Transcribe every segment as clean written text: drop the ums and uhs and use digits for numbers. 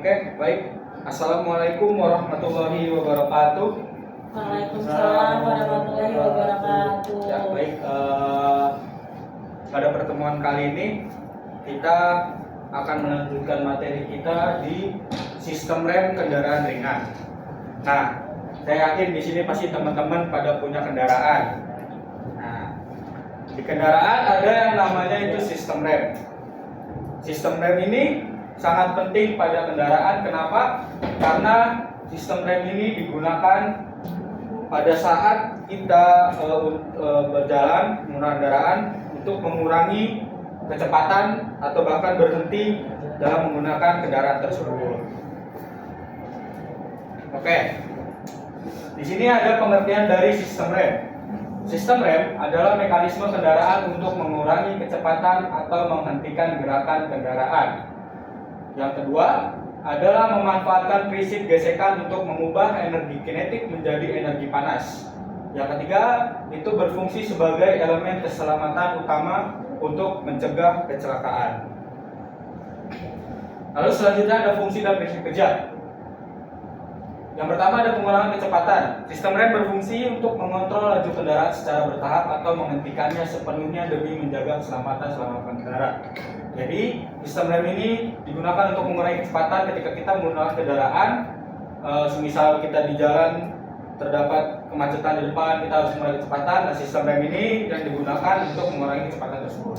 Oke, baik. Assalamualaikum warahmatullahi wabarakatuh. Waalaikumsalam warahmatullahi wabarakatuh. Ya, baik. Pada pertemuan kali ini kita akan melanjutkan materi kita di sistem rem kendaraan ringan. Nah, saya yakin di sini pasti teman-teman pada punya kendaraan. Nah, di kendaraan ada yang namanya itu sistem rem. Sistem rem ini sangat penting pada kendaraan. Kenapa? Karena sistem rem ini digunakan pada saat kita berjalan menggunakan kendaraan untuk mengurangi kecepatan atau bahkan berhenti dalam menggunakan kendaraan tersebut. Oke. Di sini ada pengertian dari sistem rem. Sistem rem adalah mekanisme kendaraan untuk mengurangi kecepatan atau menghentikan gerakan kendaraan. Yang kedua adalah memanfaatkan prinsip gesekan untuk mengubah energi kinetik menjadi energi panas. Yang ketiga, itu berfungsi sebagai elemen keselamatan utama untuk mencegah kecelakaan. Lalu selanjutnya ada fungsi dan prinsip kerja. Yang pertama ada pengurangan kecepatan. Sistem rem berfungsi untuk mengontrol laju kendaraan secara bertahap atau menghentikannya sepenuhnya demi menjaga keselamatan selama berkendara. Jadi sistem rem ini digunakan untuk mengurangi kecepatan ketika kita menggunakan kendaraan. Semisal kita di jalan terdapat kemacetan di depan, kita harus mengurangi kecepatan. Nah, sistem rem ini yang digunakan untuk mengurangi kecepatan tersebut.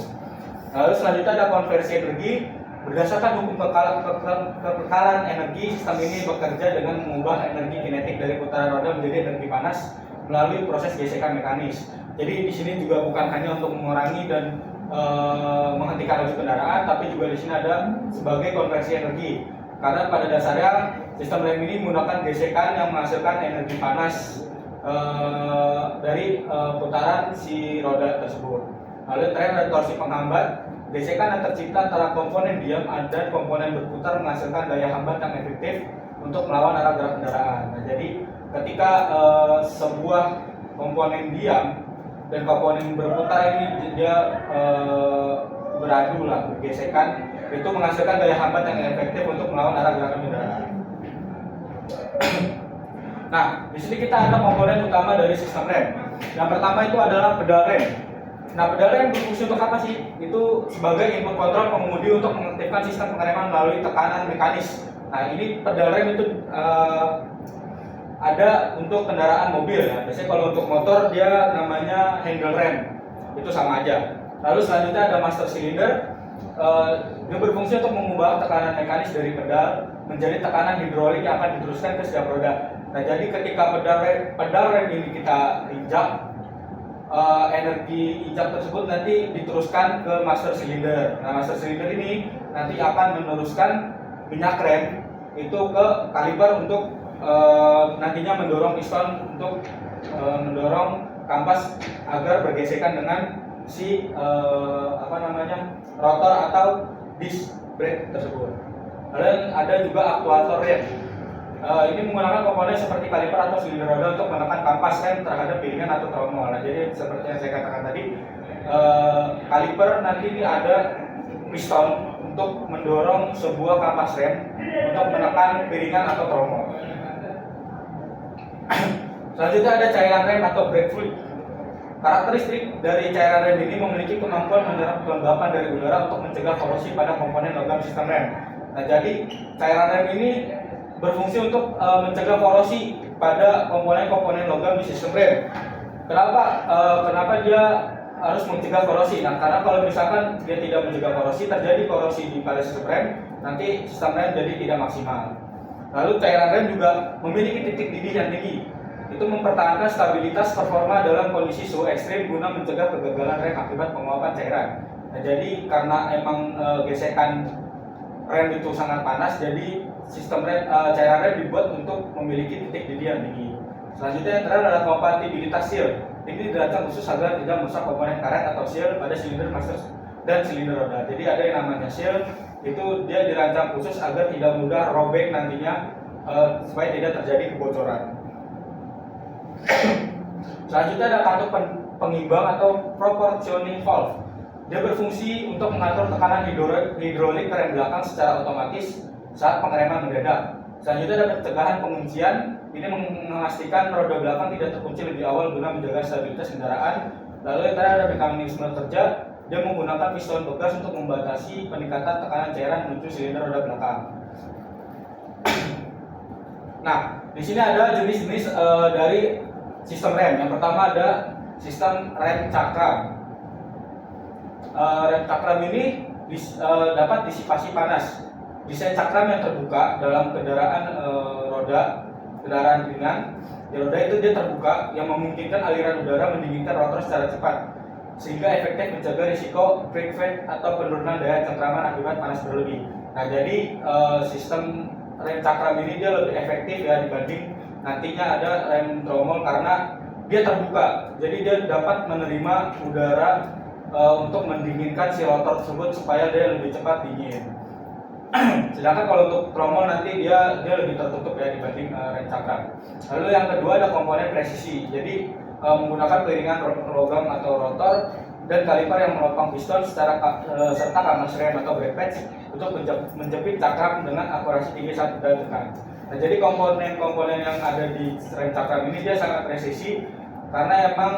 Lalu selanjutnya ada konversi energi. Berdasarkan hukum kekekalan energi, sistem ini bekerja dengan mengubah energi kinetik dari putaran roda menjadi energi panas melalui proses gesekan mekanis. Jadi di sini juga bukan hanya untuk mengurangi dan menghentikan laju kendaraan, tapi juga di sini ada sebagai konversi energi. Karena pada dasarnya sistem rem ini menggunakan gesekan yang menghasilkan energi panas dari putaran si roda tersebut. Lalu tren dan torsi penghambat. Gesekan yang tercipta antara komponen diam dan komponen berputar menghasilkan daya hambat yang efektif untuk melawan arah gerak kendaraan. Nah, jadi ketika sebuah komponen diam dan komponen berputar ini dia beradu lah, bergesekan, itu menghasilkan daya hambat yang efektif untuk melawan arah gerakan kendaraan. Nah, di sini kita ada komponen utama dari sistem rem. Yang pertama itu adalah pedal rem. Nah, pedal rem berfungsi untuk apa sih? Itu sebagai input kontrol pengemudi untuk mengaktifkan sistem pengereman melalui tekanan mekanis. Nah, ini pedal rem itu ada untuk kendaraan mobil ya. Biasanya kalau untuk motor dia namanya handle rem. Itu sama aja. Lalu selanjutnya ada master cylinder. Dia berfungsi untuk mengubah tekanan mekanis dari pedal menjadi tekanan hidrolik yang akan diteruskan ke setiap roda. Nah, jadi ketika pedal rem ini kita injak, energi injak tersebut nanti diteruskan ke master cylinder. Nah, master cylinder ini nanti akan meneruskan minyak rem itu ke kaliper untuk nantinya mendorong piston untuk mendorong kampas agar bergesekan dengan si rotor atau disc brake tersebut. Dan ada juga aktuator rem. Ini menggunakan komponen seperti kaliper atau silinder roda untuk menekan kampas rem terhadap piringan atau tromol. Nah, jadi seperti yang saya katakan tadi, kaliper nanti ini ada piston untuk mendorong sebuah kampas rem untuk menekan piringan atau tromol. Selanjutnya ada cairan rem atau brake fluid. Karakteristik dari cairan rem ini memiliki kemampuan menyerap kelembapan dari udara untuk mencegah korosi pada komponen logam sistem rem. Nah, jadi cairan rem ini berfungsi untuk mencegah korosi pada komponen-komponen logam di sistem rem. Kenapa dia harus mencegah korosi? Nah, karena kalau misalkan dia tidak mencegah korosi, terjadi korosi di pada sistem rem, nanti sistem rem jadi tidak maksimal. Lalu cairan rem juga memiliki titik didih yang tinggi. Itu mempertahankan stabilitas performa dalam kondisi suhu ekstrim guna mencegah kegagalan rem akibat penguapan cairan. Nah, jadi karena emang gesekan rem itu sangat panas, jadi sistem rem, cairan rem dibuat untuk memiliki titik didih yang tinggi. Selanjutnya yang terakhir adalah kompatibilitas seal. Ini dirancang khusus agar tidak merusak komponen karet atau seal pada silinder master dan silinder roda. Jadi ada yang namanya seal, itu dia dirancang khusus agar tidak mudah robek nantinya, supaya tidak terjadi kebocoran. Selanjutnya ada katup pengimbang atau proportioning valve. Dia berfungsi untuk mengatur tekanan hidrolik ke rem belakang secara otomatis saat pengereman mendadak. Selanjutnya ada pencegahan penguncian. Ini memastikan roda belakang tidak terkunci lebih awal guna menjaga stabilitas kendaraan. Lalu yang terakhir ada mekanisme kerja. Dia menggunakan piston bekas untuk membatasi peningkatan tekanan cairan menuju silinder roda belakang. Nah, di sini ada jenis-jenis dari sistem rem. Yang pertama ada sistem rem cakram. Rem cakram ini dapat disipasi panas. Desain cakram yang terbuka dalam kendaraan kendaraan ringan. Di roda itu dia terbuka yang memungkinkan aliran udara mendinginkan rotor secara cepat, sehingga efektif mencegah risiko brake fade atau penurunan daya cengkraman akibat panas berlebih. Nah, jadi sistem rem cakram ini dia lebih efektif ya dibanding nantinya ada rem tromol karena dia terbuka. Jadi dia dapat menerima udara untuk mendinginkan si rotor tersebut supaya dia lebih cepat dingin. Sedangkan kalau untuk tromol nanti dia lebih tertutup ya dibanding rem cakram. Lalu yang kedua ada komponen presisi. Jadi menggunakan piringan logam atau rotor dan kaliper yang menopang piston serta kamas rem atau brake pads untuk menjepit cakram dengan akurasi tinggi saat pedal tekan. Nah, jadi komponen-komponen yang ada di rem cakram ini dia sangat presisi karena emang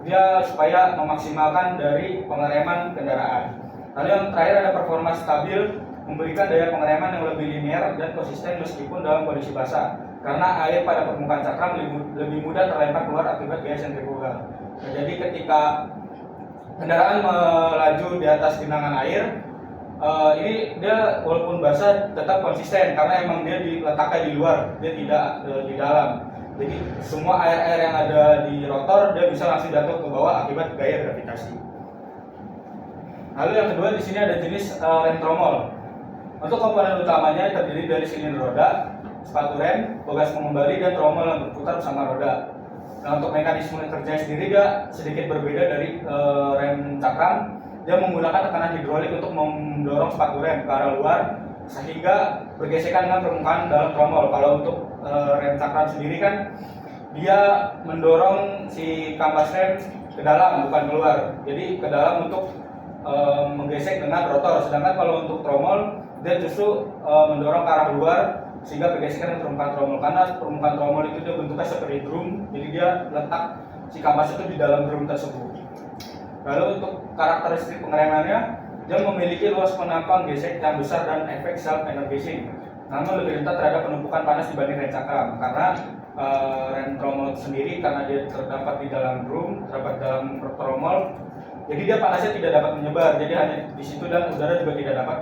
dia supaya memaksimalkan dari pengereman kendaraan. Lalu yang terakhir ada performa stabil, memberikan daya pengereman yang lebih linear dan konsisten meskipun dalam kondisi basah. Karena air pada permukaan cakram lebih mudah terlempar keluar akibat gaya sentrifugal. Nah, jadi ketika kendaraan melaju di atas genangan air, ini dia walaupun basah tetap konsisten karena emang dia diletakkan di luar, dia tidak di dalam. Jadi semua air-air yang ada di rotor dia bisa langsung jatuh ke bawah akibat gaya gravitasi. Lalu yang kedua di sini ada jenis rem tromol. Untuk komponen utamanya terdiri dari silinder roda, sepatu rem, bogas pengembali dan tromol yang berputar bersama roda. Nah, untuk mekanisme kerjanya sendiri dia sedikit berbeda dari rem cakram. Dia menggunakan tekanan hidrolik untuk mendorong sepatu rem ke arah luar sehingga bergesekan dengan permukaan dalam tromol. Kalau untuk rem cakram sendiri kan dia mendorong si kampas rem ke dalam bukan keluar. Jadi ke dalam untuk menggesek dengan rotor. Sedangkan kalau untuk tromol dia justru mendorong ke arah luar sehingga bergesekan dengan permukaan tromol. Karena permukaan tromol itu dia bentuknya seperti drum, jadi dia letak si kampas itu di dalam drum tersebut. Lalu untuk karakteristik pengeremannya, dia memiliki luas penampang gesek yang besar dan efek self energizing. Namun lebih rentan terhadap penumpukan panas dibanding rem cakram karena rem tromol sendiri karena dia terdapat di dalam drum, terdapat dalam tromol. Jadi dia panasnya tidak dapat menyebar, jadi hanya di situ dan udara juga tidak dapat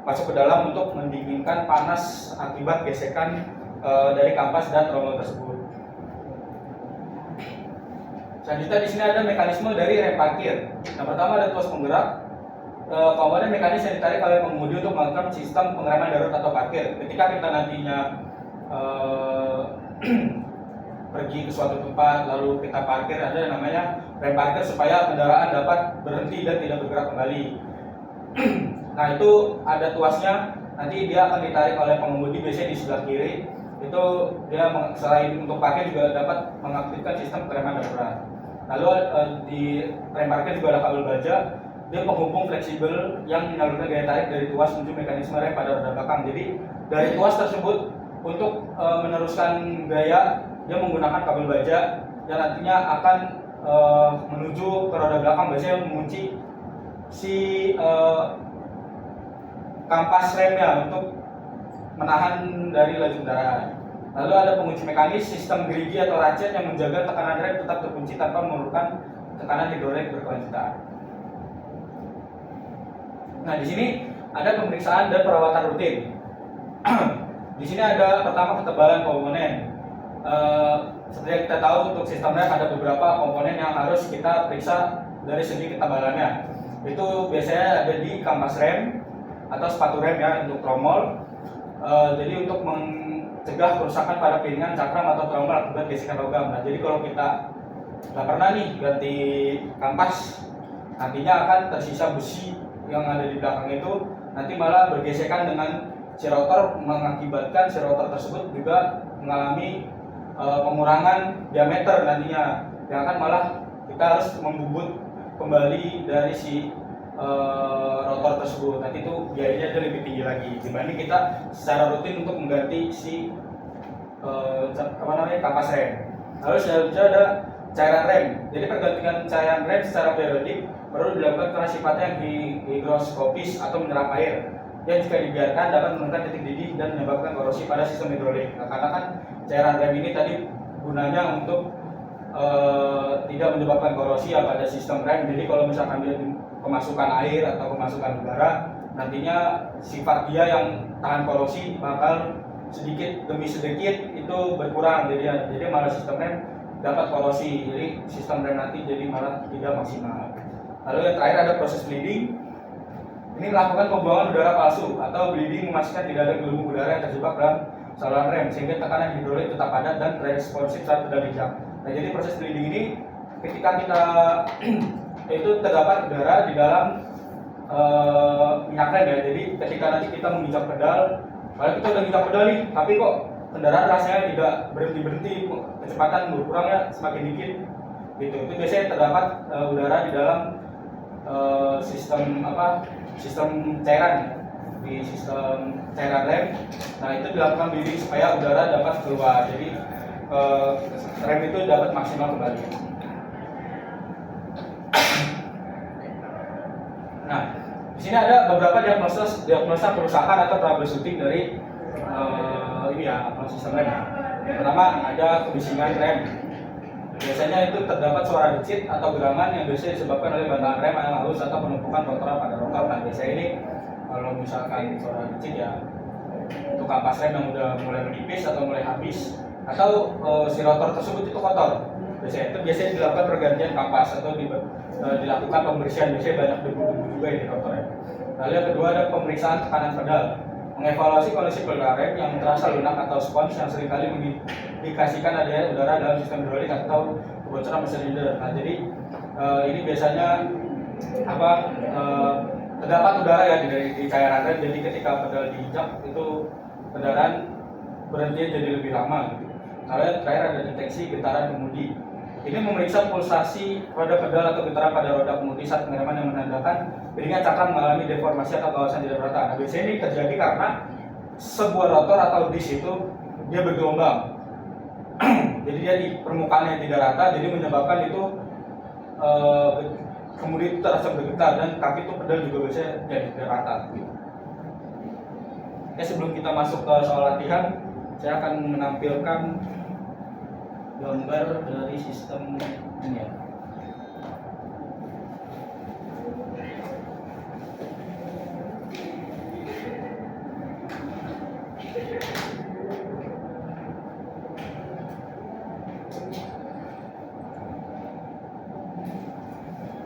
masuk ke dalam untuk mendinginkan panas akibat gesekan dari kampas dan tromol tersebut. Selanjutnya di sini ada mekanisme dari rem parkir. Yang pertama ada tuas penggerak, komponen mekanis yang ditarik oleh pengemudi untuk melakukan sistem pengereman darurat atau parkir. Ketika kita nantinya pergi ke suatu tempat lalu kita parkir, ada yang namanya rem parkir supaya kendaraan dapat berhenti dan tidak bergerak kembali. Nah, itu ada tuasnya, nanti dia akan ditarik oleh pengemudi biasanya di sebelah kiri. Itu dia selain untuk parkir juga dapat mengaktifkan sistem pengereman darurat. Lalu di rem parkir juga ada kabel baja, dia penghubung fleksibel yang menyalurkan gaya tarik dari tuas menuju mekanisme rem pada roda belakang. Jadi dari tuas tersebut untuk meneruskan gaya dia menggunakan kabel baja yang nantinya akan menuju ke roda belakang, biasanya mengunci si kampas remnya untuk menahan dari laju kendaraan. Lalu ada pengunci mekanis, sistem gerigi atau ratchet yang menjaga tekanan rem tetap terkunci tanpa memerlukan tekanan hidrolik berkelanjutan. Nah, di sini ada pemeriksaan dan perawatan rutin. Di sini ada pertama ketebalan komponen. Seperti yang kita tahu untuk sistem rem ada beberapa komponen yang harus kita periksa dari segi ketebalannya. Itu biasanya ada di kampas rem atau sepatu rem ya untuk tromol. Jadi untuk mencegah kerusakan pada piringan cakram atau tromol akibat gesekan logam. Nah, jadi kalau kita nggak pernah nih ganti kampas, nantinya akan tersisa besi yang ada di belakang itu, nanti malah bergesekan dengan si rotor, mengakibatkan si rotor tersebut juga mengalami pengurangan diameter nantinya, yang akan malah kita harus membubut kembali dari si rotor tersebut. Nanti itu biayanya itu lebih tinggi lagi dibanding kita secara rutin untuk mengganti si kampas rem. Lalu selanjutnya ada cairan rem. Jadi pergantian cairan rem secara periodik perlu dilakukan karena sifatnya higroskopis atau menyerap air yang jika dibiarkan dapat menurunkan titik didih dan menyebabkan korosi pada sistem hidrolik. Nah, karena kan cairan rem ini tadi gunanya untuk tidak menyebabkan korosi pada sistem rem. Jadi kalau misalkan dia kemasukan air atau kemasukan udara, nantinya sifat dia yang tahan korosi bakal sedikit demi sedikit itu berkurang. Jadi malah sistem rem dapat korosi. Jadi sistem rem nanti jadi malah tidak maksimal. Lalu yang terakhir ada proses bleeding. Ini melakukan pembuangan udara palsu atau bleeding, memastikan tidak ada gelembung udara yang terjebak dalam saluran rem sehingga tekanan hidrolik tetap padat dan responsif saat pedal diinjak. Nah, jadi proses bleeding ini ketika kita itu terdapat udara di dalam minyak rem ya. Jadi ketika nanti kita menginjak pedal, kalau kita udah menginjak pedal nih, tapi kok kendaraan rasanya tidak berhenti, kecepatan berkurangnya semakin dikit gitu. Itu biasanya terdapat udara di dalam sistem cairan ya, di sistem cairan rem. Nah, itu dilakukan bleeding supaya udara dapat keluar. Jadi rem itu dapat maksimal kembali. Nah, di sini ada beberapa diagnosa kerusakan atau troubleshooting dari sistem rem. Pertama ada kebisingan rem. Biasanya itu terdapat suara decit atau geraman yang biasanya disebabkan oleh bantalan rem yang halus atau penumpukan rotor pada rotor. Nah, biasanya ini kalau misalkan suara decit ya untuk kampas rem yang udah mulai menipis atau mulai habis, atau si rotor tersebut itu kotor. Biasanya dilakukan pergantian kampas atau dilakukan pembersihan. Biasanya banyak debu-debu juga di rotornya. Lalu yang kedua ada pemeriksaan tekanan pedal. Mengevaluasi kondisi pedal rem yang terasa lunak atau spons yang seringkali mengindikasikan adanya udara dalam sistem hidrolik atau kebocoran mesin silinder. Nah, jadi ini biasanya terdapat udara ya di cairan rem. Jadi ketika pedal diinjak itu kendaraan berhenti jadi lebih lama gitu. Lalu yang terakhir ada deteksi getaran kemudi. Ini memeriksa pulsasi pada pedal atau getaran pada roda kemudi saat pengereman yang menandakan piringan cakram mengalami deformasi atau kawasan tidak merata. Nah, biasanya ini terjadi karena sebuah rotor atau disk itu dia bergelombang. Jadi dia di permukaannya tidak rata, jadi menyebabkan itu kemudi itu terasa bergetar dan kaki itu pedal juga biasanya jadi tidak rata. Oke, sebelum kita masuk ke soal latihan, saya akan menampilkan gambar dari sistem ini ya.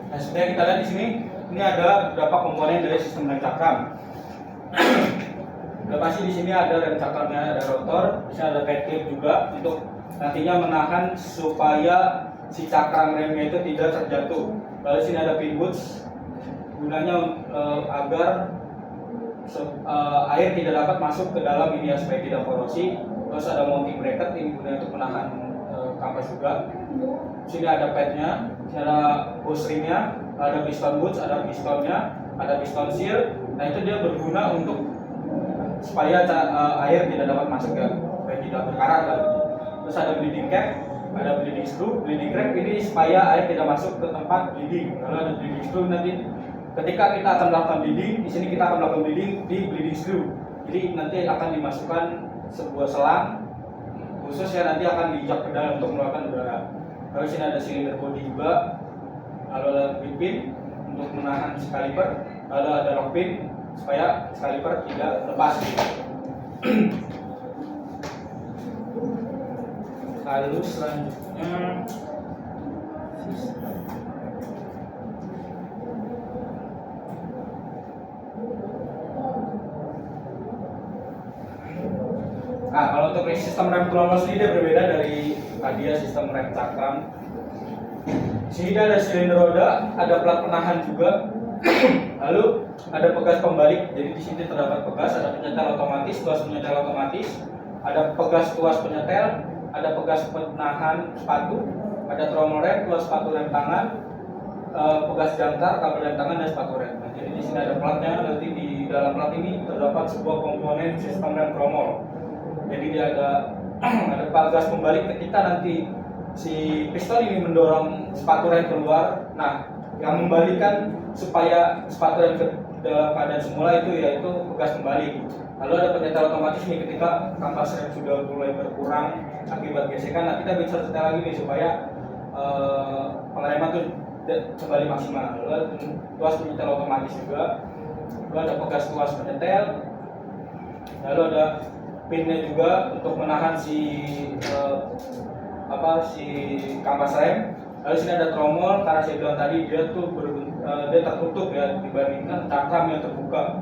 Nah, seperti yang kita lihat di sini, ini ada beberapa komponen dari sistem rem cakram. Udah pasti di sini ada rem cakramnya, ada rotor, di sini ada pad clip juga untuk nantinya menahan supaya si cakram remnya itu tidak terjatuh. Lalu di sini ada pin boots, gunanya agar air tidak dapat masuk ke dalam ini ya, supaya tidak korosi. Terus ada mounting bracket, ini gunanya untuk menahan kampas juga. Di sini ada padnya, di sini ada hose ringnya, ada piston boots, ada pistonnya, ada piston seal. Nah, itu dia berguna untuk supaya air tidak dapat masuk ya, supaya tidak berkarat lah. Terus ada bleeding cap, ada bleeding screw, bleeding crack ini supaya air tidak masuk ke tempat bleeding. Lalu ada bleeding screw, nanti ketika kita akan melakukan bleeding, di sini kita akan melakukan bleeding di bleeding screw. Jadi nanti akan dimasukkan sebuah selang khusus yang nanti akan diinjak pedal untuk mengeluarkan udara. Lalu sini ada silinder body juga, lalu ada pin untuk menahan si kaliper, lalu ada lock pin supaya kaliper tidak lepas. Lalu selanjutnya nah, kalau untuk sistem rem kronos ini dia berbeda dari tadi ya, sistem rem cakram. Sini ada silinder roda, ada plat penahan juga. Lalu ada pegas pembalik. Jadi di sini terdapat pegas, ada penyetel otomatis, tuas penyetel otomatis, ada pegas tuas penyetel, ada pegas penahan sepatu, ada trommel rem, tuas sepatu rem tangan, pegas jangkar, kabel rem tangan, dan sepatu rem. Nah, jadi di sini ada platnya. Nanti di dalam plat ini terdapat sebuah komponen sistem rem tromol. Jadi dia ada ada pegas pembalik ketika nanti si piston ini mendorong sepatu rem keluar. Nah, yang membalikan supaya sepatu rem ke dalam keadaan semula itu yaitu pegas pembalik. Lalu ada penyetel otomatis nih ketika kampas rem sudah mulai berkurang akibat gesekan. Nah, kita bisa setel lagi nih supaya pengereman tuh kembali maksimal. Lalu ada tuas penyetel otomatis juga. Lalu ada pegas tuas penyetel. Lalu ada pinnya juga untuk menahan si kampas rem. Lalu sini ada tromol, karena saya bilang tadi dia tuh dia tertutup ya dibandingkan cakram yang terbuka.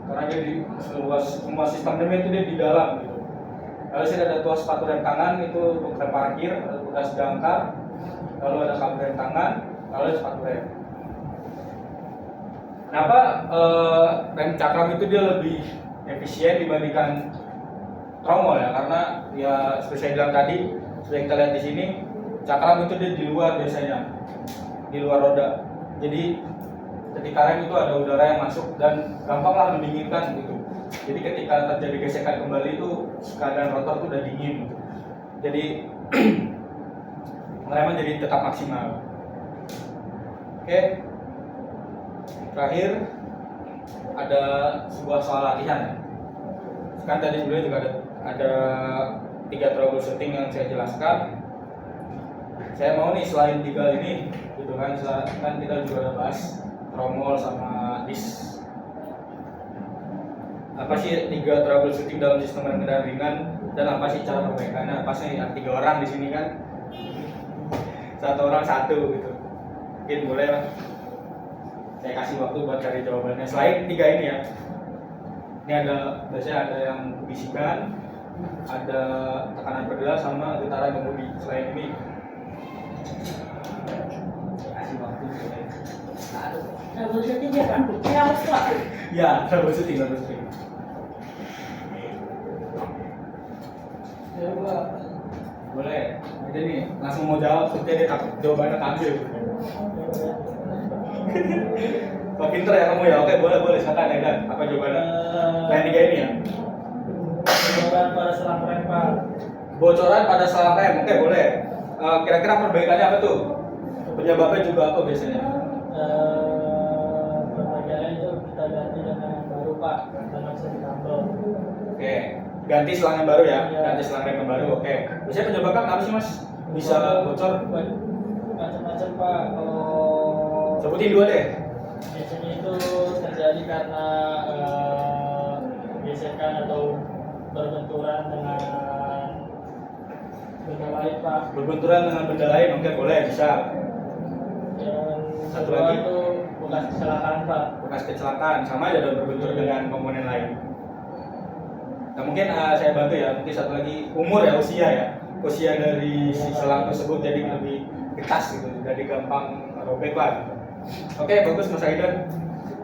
Karena dia di semua sistem remnya itu dia di dalam gitu. Lalu sini ada tuas sepatu rem tangan itu untuk rem parkir, ada pegas jangkar, lalu ada kabel rem tangan, lalu ada sepatu rem. Kenapa rem cakram itu dia lebih efisien dibandingkan tromol ya? Karena ya seperti saya bilang tadi, sudah kita lihat di sini, cakram itu dia di luar biasanya, di luar roda. Jadi ketika rem itu ada udara yang masuk dan gampanglah mendinginkan gitu. Jadi ketika terjadi gesekan kembali itu keadaan rotor itu udah dingin gitu. Jadi pengereman jadi tetap maksimal. Oke. Terakhir ada sebuah soal latihan. Kan tadi dulu juga ada 3 troubleshooting yang saya jelaskan. Saya mau nih selain 3 ini gitu kan kita juga ada bahas tromol sama dis. Apa sih 3 troubleshooting dalam sistem rem kendaraan ringan dan apa sih cara perbaikannya? Pasti ada 3 orang di sini kan, 1 orang 1 gitu. Mungkin boleh lah. Saya kasih waktu buat cari jawabannya. Selain 3 ini ya, ini biasanya ada yang bisikan, ada tekanan pedal sama getaran kemudi. Selain ini, saya kasih waktu. Troubleshooting ya Pak? Ya harus Pak. Ya, troubleshooting. Ya Pak. Boleh. Jadi nih, langsung mau jawab, seperti dia takut jawabannya kambil. Pak pinter ya kamu ya? Oke, boleh. Silakan ya, Dan. Apa jawabannya? Lain 3 ini ya? Bocoran pada selang rem Pak. Bocoran pada selang rem, oke boleh. Kira-kira perbaikannya apa tuh? Penyebabnya juga apa biasanya? Perbaikannya itu kita ganti dengan yang baru Pak, karena bisa ditambal. Oke, ganti selang yang baru ya? Iya. Ganti selang rem yang baru, oke. Biasanya penyebabnya apa sih Mas? Bisa bocor? Macam-macam Pak. Kalau Sebutin 2 deh. biasanya itu terjadi karena gesekan atau berbenturan dengan benda lain Pak. Berbenturan dengan benda lain, oke boleh, bisa. Yang Satu kedua lagi. itu bekas kecelakaan Pak. Bekas kecelakaan, sama aja dan berbentur dengan komponen lain. Nah mungkin saya bantu ya, mungkin satu lagi umur ya, usia ya. Usia dari si selang tersebut jadi lebih ketas gitu, jadi gampang robek lah gitu. Oke, bagus Mas Aidan.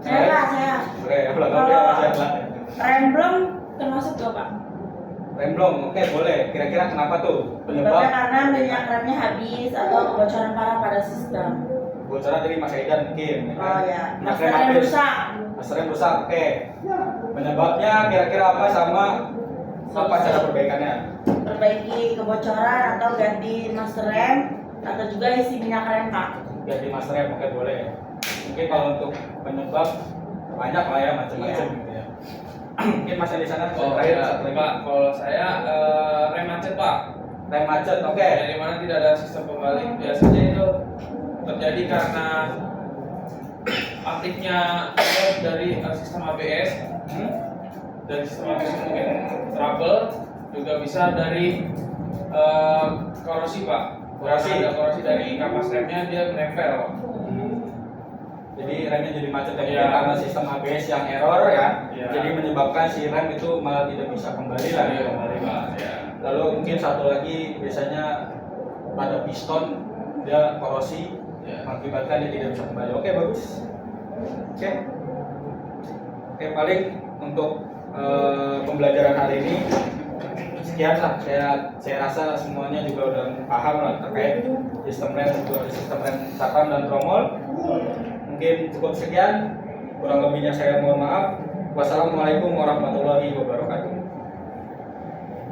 Saya. Oke, belakang dia Mas Aidan. Rem belum termasuk tuh Pak. Remblong, oke boleh. Kira-kira kenapa tuh? Penyebabnya Penyebab karena minyak remnya habis atau kebocoran parah pada sistem. bocoran dari Mas Aidan mungkin. Oh ya, Minyak master rem rem habis. rusak. Master rem rusak, oke. Penyebabnya kira-kira apa sama apa cara perbaikannya? Perbaiki kebocoran atau ganti master rem atau juga isi minyak rem Pak. Ganti master rem, oke boleh. Mungkin kalau untuk penyebab banyak lah ya macam-macam Iya. gitu ya. Mungkin Mas di sana Oh terakhir ya, satu lagi. Pak, kalau saya rem macet Pak. Rem macet, oke. Dari mana tidak ada sistem pembalik. Biasanya itu terjadi karena aktifnya dari sistem ABS. Dari sistem ABS mungkin trouble, juga bisa dari korosi Pak. Korosi. Karena ada korosi dari kapas remnya, dia menempel Pak. Jadi remnya jadi macet ya, Iya. karena sistem ABS yang error ya. Iya. Jadi menyebabkan si rem itu malah tidak bisa kembali lah. Iya, kembali Pak. Ya. Lalu mungkin satu lagi biasanya pada piston dia korosi Ya. mengakibatkan dia tidak bisa kembali. Oke bagus. Oke. Oke paling untuk pembelajaran hari ini sekian lah. Saya rasa semuanya juga udah paham lah terkait sistem rem, sistem rem cakram dan tromol. Mungkin cukup sekian, kurang lebihnya saya mohon maaf. Wassalamualaikum warahmatullahi wabarakatuh.